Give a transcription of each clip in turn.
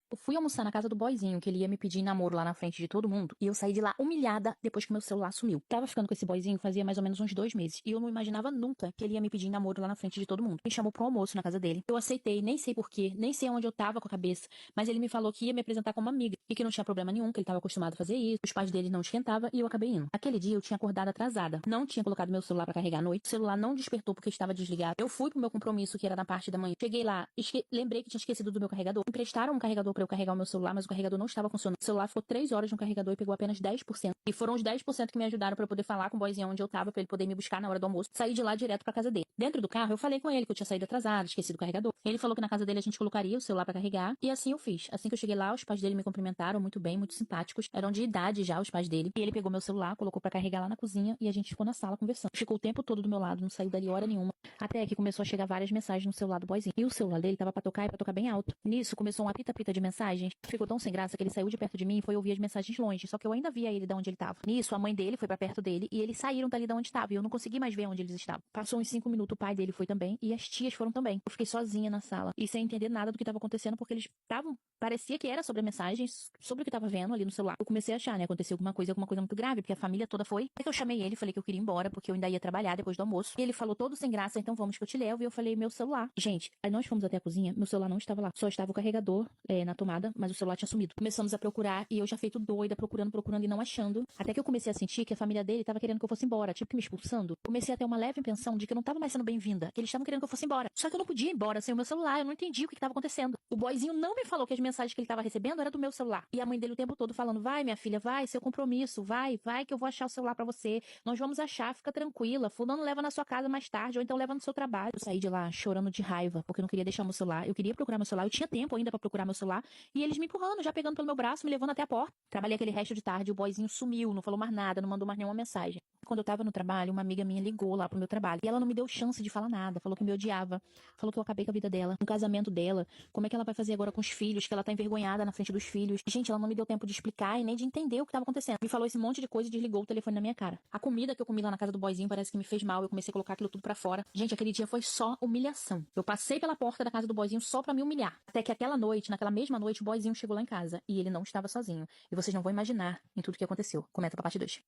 Eu fui almoçar na casa do boyzinho, que ele ia me pedir em namoro lá na frente de todo mundo, e eu saí de lá humilhada depois que meu celular sumiu. Tava ficando com esse boyzinho fazia mais ou menos uns 2 meses, e eu não imaginava nunca que ele ia me pedir em namoro lá na frente de todo mundo. Me chamou pro almoço na casa dele. Eu aceitei, nem sei porquê, nem sei onde eu tava com a cabeça, mas ele me falou que ia me apresentar como amiga, e que não tinha problema nenhum, que ele tava acostumado a fazer isso, os pais dele não esquentavam, e eu acabei indo. Aquele dia eu tinha acordado atrasada, não tinha colocado meu celular pra carregar à noite, o celular não despertou porque estava desligado. Eu fui pro meu compromisso, que era na parte da manhã. Cheguei lá, lembrei que tinha esquecido do meu carregador. Emprestaram um carregador pra eu carregar o meu celular, mas o carregador não estava funcionando. O celular ficou 3 horas no carregador e pegou apenas 10%. E foram os 10% que me ajudaram pra eu poder falar com o boyzinho onde eu tava, pra ele poder me buscar na hora do almoço. Saí de lá direto pra casa dele. Dentro do carro, eu falei com ele que eu tinha saído atrasada, esquecido o carregador. Ele falou que na casa dele a gente colocaria o celular pra carregar, e assim eu fiz. Assim que eu cheguei lá, os pais dele me cumprimentaram muito bem, muito simpáticos. Eram de idade já, os pais dele. E ele pegou meu celular, colocou pra carregar lá na cozinha, e a gente ficou na sala conversando. Ficou o tempo todo do meu lado, não saiu dali hora nenhuma. Até que começou a chegar várias mensagens no celular do boyzinho. E o celular dele tava pra tocar e pra tocar bem alto. Nisso, começou um apita-pita de mensagens. Ficou tão sem graça que ele saiu de perto de mim e foi ouvir as mensagens longe. Só que eu ainda via ele de onde ele tava. Nisso, a mãe dele foi pra perto dele e eles saíram dali de onde estava. E eu não consegui mais ver onde eles estavam. Passou uns 5 minutos, o pai dele foi também e as tias foram também. Eu fiquei sozinha na sala e sem entender nada do que tava acontecendo porque eles estavam... Parecia que era sobre a mensagem, sobre o que tava vendo ali no celular. Eu comecei a achar, né? Aconteceu alguma coisa muito grave, porque a família toda foi. Aí que eu chamei ele, falei que eu queria ir embora, porque eu ainda ia trabalhar depois do almoço. E ele falou todo sem graça, então vamos que eu te levo. E eu falei, meu celular. Gente, aí nós fomos até a cozinha, meu celular não estava lá. Só estava o carregador na tomada, mas o celular tinha sumido. Começamos a procurar e eu já feito doida, procurando e não achando. Até que eu comecei a sentir que a família dele tava querendo que eu fosse embora, tipo que me expulsando. Comecei a ter uma leve impressão de que eu não tava mais sendo bem-vinda, que eles estavam querendo que eu fosse embora. Só que eu não podia ir embora sem o meu celular, eu não entendi o que estava acontecendo. O boyzinho não me falou que as mensagens que ele tava recebendo era do meu celular. E a mãe dele o tempo todo falando, vai minha filha, vai, seu compromisso, vai que eu vou achar o celular pra você. Nós vamos achar, fica tranquila. Fulano leva na sua casa mais tarde, ou então leva no seu trabalho. Eu saí de lá chorando de raiva, porque eu não queria deixar meu celular. Eu queria procurar meu celular, eu tinha tempo ainda pra procurar meu celular. E eles me empurrando, já pegando pelo meu braço, me levando até a porta. Trabalhei aquele resto de tarde, o boyzinho sumiu, não falou mais nada, não mandou mais nenhuma mensagem. Quando eu tava no trabalho, uma amiga minha ligou lá pro meu trabalho. E ela não me deu chance de falar nada. Falou que me odiava. Falou que eu acabei com a vida dela, no casamento dela. Como é que ela vai fazer agora com os filhos? Que ela tá envergonhada na frente dos filhos. Gente, ela não me deu tempo de explicar e nem de entender o que tava acontecendo. Me falou esse monte de coisa e desligou o telefone na minha cara. A comida que eu comi lá na casa do boyzinho parece que me fez mal. Eu comecei a colocar aquilo tudo pra fora. Gente, aquele dia foi só humilhação. Eu passei pela porta da casa do boyzinho só pra me humilhar. Até que aquela noite, naquela mesma noite, o boyzinho chegou lá em casa. E ele não estava sozinho. E vocês não vão imaginar em tudo que aconteceu. Comenta pra parte 2.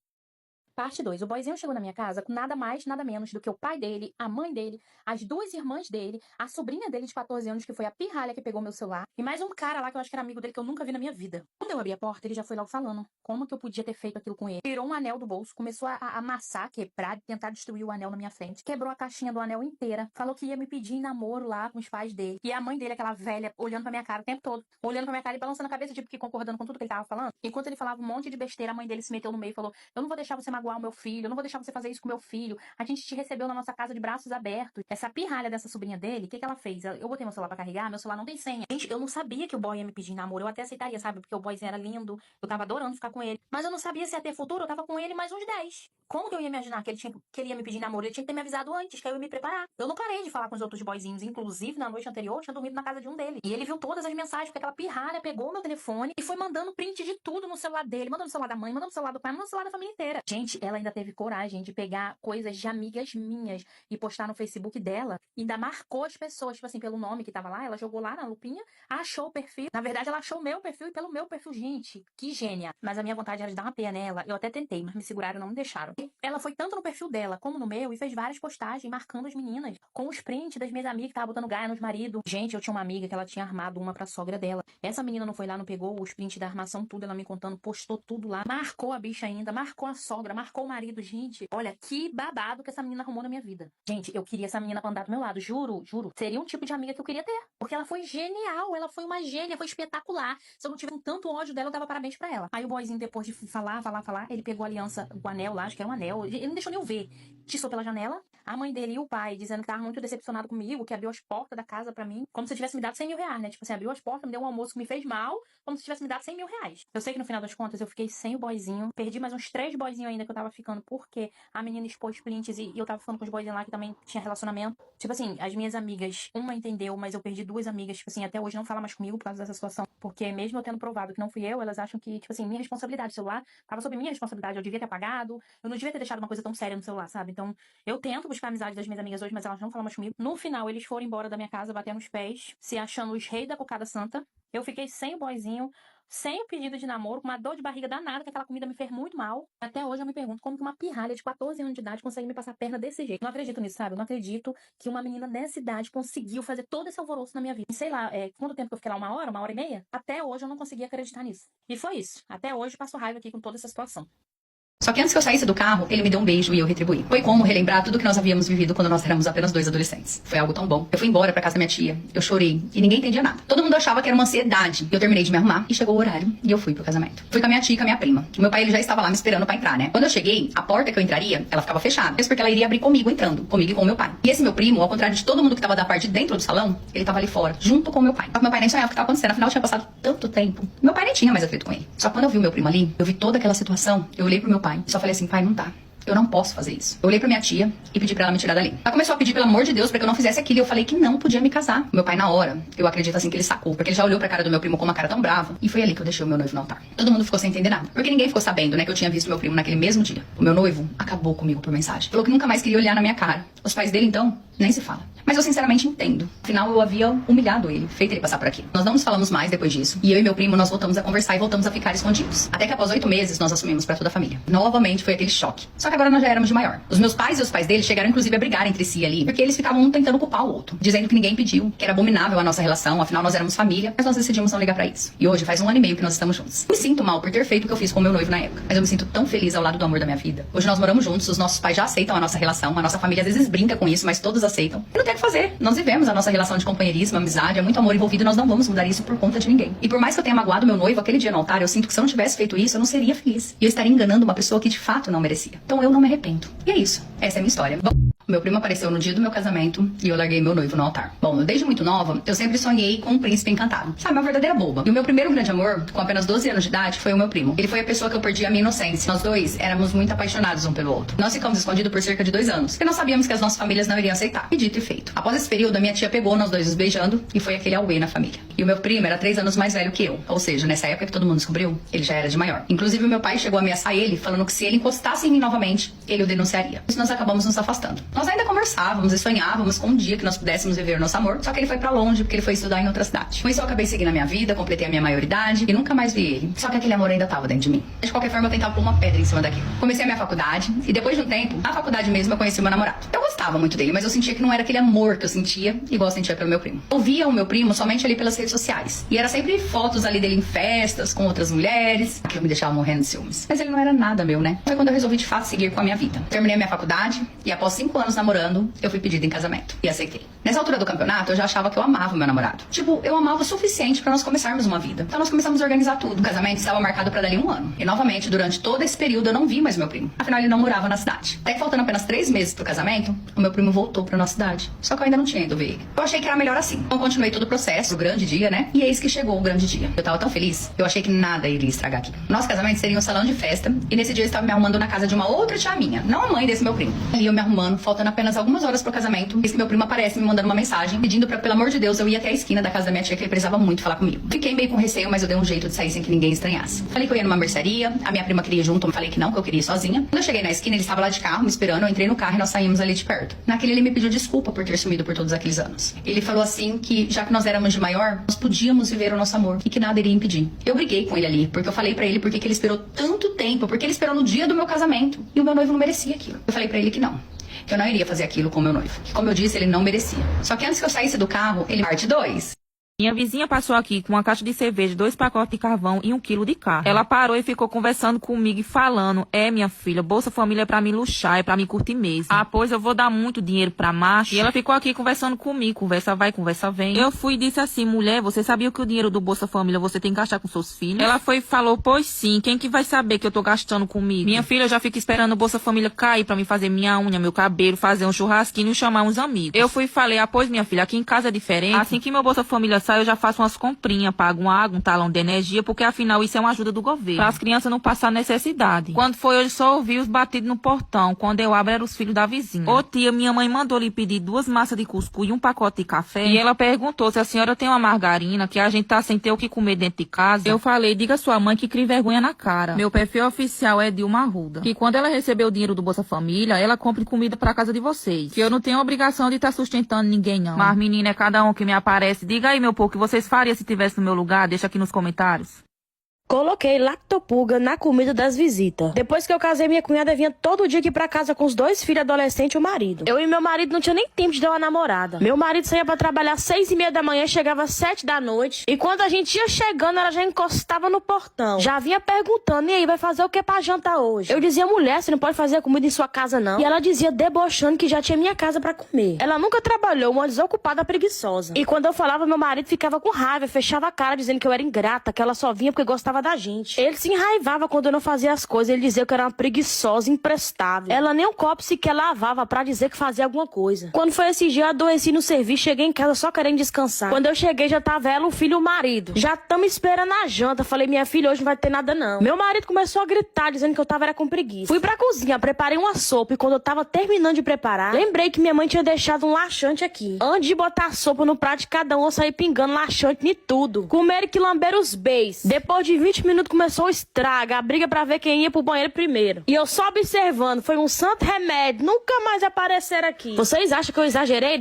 Parte 2. O boyzinho chegou na minha casa com nada mais, nada menos do que o pai dele, a mãe dele, as 2 irmãs dele, a sobrinha dele de 14 anos, que foi a pirralha que pegou meu celular, e mais um cara lá que eu acho que era amigo dele que eu nunca vi na minha vida. Quando eu abri a porta, ele já foi logo falando como que eu podia ter feito aquilo com ele. Tirou um anel do bolso, começou a amassar, quebrar, tentar destruir o anel na minha frente. Quebrou a caixinha do anel inteira. Falou que ia me pedir em namoro lá com os pais dele. E a mãe dele, aquela velha, olhando pra minha cara o tempo todo. Olhando pra minha cara e balançando a cabeça, tipo que concordando com tudo que ele tava falando. Enquanto ele falava um monte de besteira, a mãe dele se meteu no meio e falou, eu não vou deixar você magoar o meu filho, eu não vou deixar você fazer isso com meu filho. A gente te recebeu na nossa casa de braços abertos. Essa pirralha dessa sobrinha dele, o que ela fez? Eu botei meu celular pra carregar, meu celular não tem senha. Gente, eu não sabia que o boy ia me pedir em namoro. Eu até aceitaria, sabe? Porque o boyzinho era lindo, eu tava adorando ficar com ele. Mas eu não sabia se ia ter futuro, eu tava com ele mais uns 10. Como que eu ia imaginar que ele ia me pedir em namoro? Ele tinha que ter me avisado antes, que eu ia me preparar. Eu não parei de falar com os outros boyzinhos. Inclusive, na noite anterior, eu tinha dormido na casa de um deles. E ele viu todas as mensagens, porque aquela pirralha pegou meu telefone e foi mandando print de tudo no celular dele. Mandando no celular da mãe, mandando no celular do pai, mandando no celular da família inteira. Gente, ela ainda teve coragem de pegar coisas de amigas minhas e postar no Facebook dela. E ainda marcou as pessoas, tipo assim, pelo nome que tava lá. Ela jogou lá na lupinha, achou o perfil. Na verdade, ela achou o meu perfil e pelo meu perfil. Gente, que gênia. Mas a minha vontade era de dar uma pé nela. Eu até tentei, mas me seguraram e não me deixaram. Ela foi tanto no perfil dela como no meu e fez várias postagens marcando as meninas com os prints das minhas amigas que tava botando gaia nos maridos. Gente, eu tinha uma amiga que ela tinha armado uma pra sogra dela. Essa menina não foi lá, não pegou os prints da armação, tudo, ela me contando, postou tudo lá. Marcou a bicha ainda, marcou a sogra, marcou o marido. Gente, olha que babado que essa menina arrumou na minha vida. Gente, eu queria essa menina pra andar do meu lado, juro, juro. Seria um tipo de amiga que eu queria ter. Porque ela foi genial, ela foi uma gênia, foi espetacular. Se eu não tivesse tanto ódio dela, eu dava parabéns pra ela. Aí o boyzinho, depois de falar, ele pegou a aliança, o anel lá, acho que era um anel. Ele não deixou nem eu ver. Tiçou pela janela. A mãe dele e o pai dizendo que tava muito decepcionado comigo, que abriu as portas da casa pra mim, como se tivesse me dado 100 mil reais, né? Tipo assim, abriu as portas, me deu um almoço que me fez mal, como se tivesse me dado 100 mil reais. Eu sei que no final das contas eu fiquei sem o boyzinho, perdi mais uns 3 boyzinhos ainda que eu tava ficando, porque a menina expôs prints e eu tava ficando com os boyzinhos lá que também tinha relacionamento. Tipo assim, as minhas amigas, uma entendeu, mas eu perdi 2 amigas, tipo assim, até hoje não fala mais comigo por causa dessa situação, porque mesmo eu tendo provado que não fui eu, elas acham que, tipo assim, minha responsabilidade, o celular tava sob minha responsabilidade, eu devia ter apagado, eu não devia ter deixado uma coisa tão séria no celular, sabe? Então, eu tento buscar a amizade das minhas amigas hoje, mas elas não falam mais comigo. No final, eles foram embora da minha casa, batendo os pés, se achando os reis da cocada santa. Eu fiquei sem o boyzinho, sem o pedido de namoro, com uma dor de barriga danada, que aquela comida me fez muito mal. Até hoje eu me pergunto como que uma pirralha de 14 anos de idade consegue me passar a perna desse jeito. Não acredito nisso, sabe? Eu não acredito que uma menina dessa idade conseguiu fazer todo esse alvoroço na minha vida. E sei lá, quanto tempo que eu fiquei lá? Uma hora e meia? Até hoje eu não consegui acreditar nisso. E foi isso. Até hoje passo raiva aqui com toda essa situação. Só que antes que eu saísse do carro, ele me deu um beijo e eu retribuí. Foi como relembrar tudo que nós havíamos vivido quando nós éramos apenas 2 adolescentes. Foi algo tão bom. Eu fui embora pra casa da minha tia, eu chorei e ninguém entendia nada. Todo mundo achava que era uma ansiedade. Eu terminei de me arrumar e chegou o horário e eu fui pro casamento. Fui com a minha tia e com a minha prima. O meu pai, ele já estava lá me esperando pra entrar, né? Quando eu cheguei, a porta que eu entraria, ela ficava fechada. Isso porque ela iria abrir comigo entrando, comigo e com o meu pai. E esse meu primo, ao contrário de todo mundo que tava da parte de dentro do salão, ele tava ali fora, junto com o meu pai. Só que meu pai nem sonhava o que tava acontecendo, afinal tinha passado tanto tempo. Meu pai nem tinha mais atrito com ele. Só que quando eu vi o meu primo ali, eu vi toda aquela situação, eu olhei pro meu pai e só falei assim: pai, não dá. Eu não posso fazer isso. Eu olhei pra minha tia e pedi pra ela me tirar dali. Ela começou a pedir, pelo amor de Deus, pra que eu não fizesse aquilo. E eu falei que não podia me casar. Meu pai, na hora, eu acredito assim que ele sacou. Porque ele já olhou pra cara do meu primo com uma cara tão brava. E foi ali que eu deixei o meu noivo no altar. Todo mundo ficou sem entender nada. Porque ninguém ficou sabendo, né, que eu tinha visto meu primo naquele mesmo dia. O meu noivo acabou comigo por mensagem. Falou que nunca mais queria olhar na minha cara. Os pais dele, então, nem se fala. Mas eu sinceramente entendo. Afinal, eu havia humilhado ele, feito ele passar por aqui. Nós não nos falamos mais depois disso. E eu e meu primo, nós voltamos a conversar e voltamos a ficar escondidos. Até que após 8 meses, nós assumimos pra toda a família. Novamente foi aquele choque. Só que agora nós já éramos de maior. Os meus pais e os pais dele chegaram inclusive a brigar entre si ali, porque eles ficavam um tentando culpar o outro, dizendo que ninguém pediu, que era abominável a nossa relação, afinal nós éramos família, mas nós decidimos não ligar pra isso. E hoje faz 1 ano e meio que nós estamos juntos. Eu me sinto mal por ter feito o que eu fiz com o meu noivo na época, mas eu me sinto tão feliz ao lado do amor da minha vida. Hoje nós moramos juntos, os nossos pais já aceitam a nossa relação, a nossa família às vezes brinca com isso, mas todos aceitam. E não tem o que fazer. Nós vivemos a nossa relação de companheirismo, amizade, é muito amor envolvido e nós não vamos mudar isso por conta de ninguém. E por mais que eu tenha magoado meu noivo aquele dia no altar, eu sinto que se eu não tivesse feito isso, eu não seria feliz. E eu estaria enganando uma pessoa que de fato não merecia. Então eu não me arrependo. E é isso. Essa é a minha história. Bom, meu primo apareceu no dia do meu casamento e eu larguei meu noivo no altar. Bom, desde muito nova, eu sempre sonhei com um príncipe encantado. Sabe, uma verdadeira boba. E o meu primeiro grande amor, com apenas 12 anos de idade, foi o meu primo. Ele foi a pessoa que eu perdi a minha inocência. Nós dois éramos muito apaixonados um pelo outro. Nós ficamos escondidos por cerca de 2 anos, porque nós sabíamos que as nossas famílias não iriam aceitar. E dito e feito. Após esse período, a minha tia pegou nós dois nos beijando e foi aquele auê na família. E o meu primo era 3 anos mais velho que eu. Ou seja, nessa época que todo mundo descobriu, ele já era de maior. Inclusive, o meu pai chegou a ameaçar ele, falando que se ele encostasse em mim novamente, ele o denunciaria. Por isso nós acabamos nos afastando. Nós ainda conversávamos e sonhávamos com um dia que nós pudéssemos viver o nosso amor, só que ele foi pra longe porque ele foi estudar em outra cidade. Com isso eu acabei seguindo a minha vida, completei a minha maioridade e nunca mais vi ele. Só que aquele amor ainda tava dentro de mim. De qualquer forma eu tentava pôr uma pedra em cima daquilo. Comecei a minha faculdade e depois de um tempo, na faculdade mesmo eu conheci o meu namorado. Eu gostava muito dele, mas eu sentia que não era aquele amor que eu sentia igual eu sentia pelo meu primo. Eu via o meu primo somente ali pelas redes sociais. E era sempre fotos ali dele em festas, com outras mulheres, que eu me deixava morrendo de ciúmes. Mas ele não era nada meu, né? Foi quando eu resolvi de fato seguir com a minha vida. Terminei a minha faculdade e após 5 anos namorando, eu fui pedida em casamento. E aceitei. Nessa altura do campeonato, eu já achava que eu amava o meu namorado. Tipo, eu amava o suficiente pra nós começarmos uma vida. Então nós começamos a organizar tudo. O casamento estava marcado pra dali 1 ano. E novamente, durante todo esse período, eu não vi mais meu primo. Afinal, ele não morava na cidade. Até que faltando apenas 3 meses pro casamento, o meu primo voltou pra nossa cidade. Só que eu ainda não tinha ido ver ele. Eu achei que era melhor assim. Então continuei todo o processo, o grande dia, né? E eis que chegou o grande dia. Eu tava tão feliz, eu achei que nada iria estragar aqui. Nosso casamento seria um salão de festa. E nesse dia eu estava me arrumando na casa de uma outra tia minha. Não a mãe desse meu primo. Ali eu me arrumando, faltando apenas algumas horas pro casamento. Eis que meu primo aparece me mandando uma mensagem, pedindo pra, pelo amor de Deus, eu ir até a esquina da casa da minha tia, que ele precisava muito falar comigo. Fiquei meio com receio, mas eu dei um jeito de sair sem que ninguém estranhasse. Falei que eu ia numa mercearia, a minha prima queria ir junto, eu falei que não, que eu queria ir sozinha. Quando eu cheguei na esquina, ele estava lá de carro, me esperando, eu entrei no carro e nós saímos ali de perto. Naquele ele me pediu desculpa por ter sumido por todos aqueles anos. Ele falou assim que, já que nós éramos de maior, nós podíamos viver o nosso amor e que nada iria impedir. Eu briguei com ele ali, porque eu falei pra ele porque que ele esperou tanto tempo, porque ele esperou no dia do meu casamento e o meu noivo não merecia aquilo. Eu falei pra ele que não. Que eu não iria fazer aquilo com o meu noivo. Que, como eu disse, ele não merecia. Só que antes que eu saísse do carro, ele... Parte 2. Minha vizinha passou aqui com uma caixa de cerveja, 2 pacotes de carvão e 1 quilo de carne. Ela parou e ficou conversando comigo e falando: minha filha, Bolsa Família é pra me luxar, é pra me curtir mesmo. Pois eu vou dar muito dinheiro pra macho. E ela ficou aqui conversando comigo, conversa vai, conversa vem. Eu fui e disse assim: mulher, você sabia que o dinheiro do Bolsa Família você tem que gastar com seus filhos? Ela foi e falou: pois sim, quem que vai saber que eu tô gastando comigo? Minha filha já fica esperando o Bolsa Família cair pra me fazer minha unha, meu cabelo, fazer um churrasquinho e chamar uns amigos. Eu fui e falei: pois minha filha, aqui em casa é diferente. Assim que meu Bolsa Família sai, eu já faço umas comprinhas, pago uma água, um talão de energia, porque afinal isso é uma ajuda do governo, para as crianças não passar necessidade. Quando foi hoje, só ouvi os batidos no portão. Quando eu abro, eram os filhos da vizinha. Ô tia, minha mãe mandou lhe pedir 2 massas de cuscuz e 1 pacote de café. E ela perguntou se a senhora tem uma margarina, que a gente tá sem ter o que comer dentro de casa. Eu falei: diga a sua mãe que crie vergonha na cara. Meu perfil oficial é Dilma Arruda. Que quando ela receber o dinheiro do Bolsa Família, ela compre comida pra casa de vocês. Que eu não tenho obrigação de estar sustentando ninguém, não. Mas menina, é cada um que me aparece. Diga aí, meu isopor, o que vocês fariam se estivesse no meu lugar? Deixa aqui nos comentários. Coloquei lactopurga na comida das visitas. Depois que eu casei, minha cunhada vinha todo dia aqui pra casa com os 2 filhos adolescentes e o marido. Eu e meu marido não tinha nem tempo de dar uma namorada. Meu marido saía pra trabalhar às 6:30 da manhã, chegava às 7 da noite. E quando a gente ia chegando, ela já encostava no portão. Já vinha perguntando, e aí, vai fazer o que pra jantar hoje? Eu dizia, mulher, você não pode fazer comida em sua casa, não. E ela dizia, debochando, que já tinha minha casa pra comer. Ela nunca trabalhou, uma desocupada preguiçosa. E quando eu falava, meu marido ficava com raiva, fechava a cara, dizendo que eu era ingrata, que ela só vinha porque gostava da gente. Ele se enraivava quando eu não fazia as coisas. Ele dizia que eu era uma preguiçosa, imprestável. Ela nem um copo sequer lavava pra dizer que fazia alguma coisa. Quando foi esse dia, eu adoeci no serviço, cheguei em casa só querendo descansar. Quando eu cheguei, já tava ela, o filho e o marido. Já estamos esperando a janta. Falei, minha filha, hoje não vai ter nada não. Meu marido começou a gritar, dizendo que eu tava era com preguiça. Fui pra cozinha, preparei uma sopa e quando eu tava terminando de preparar, lembrei que minha mãe tinha deixado um laxante aqui. Antes de botar a sopa no prato de cada um, eu saí pingando laxante em tudo. Comeram que lamberam os beis. Depois de 20 minutos começou o estrago, a briga pra ver quem ia pro banheiro primeiro. E eu só observando, foi um santo remédio, nunca mais aparecer aqui. Vocês acham que eu exagerei?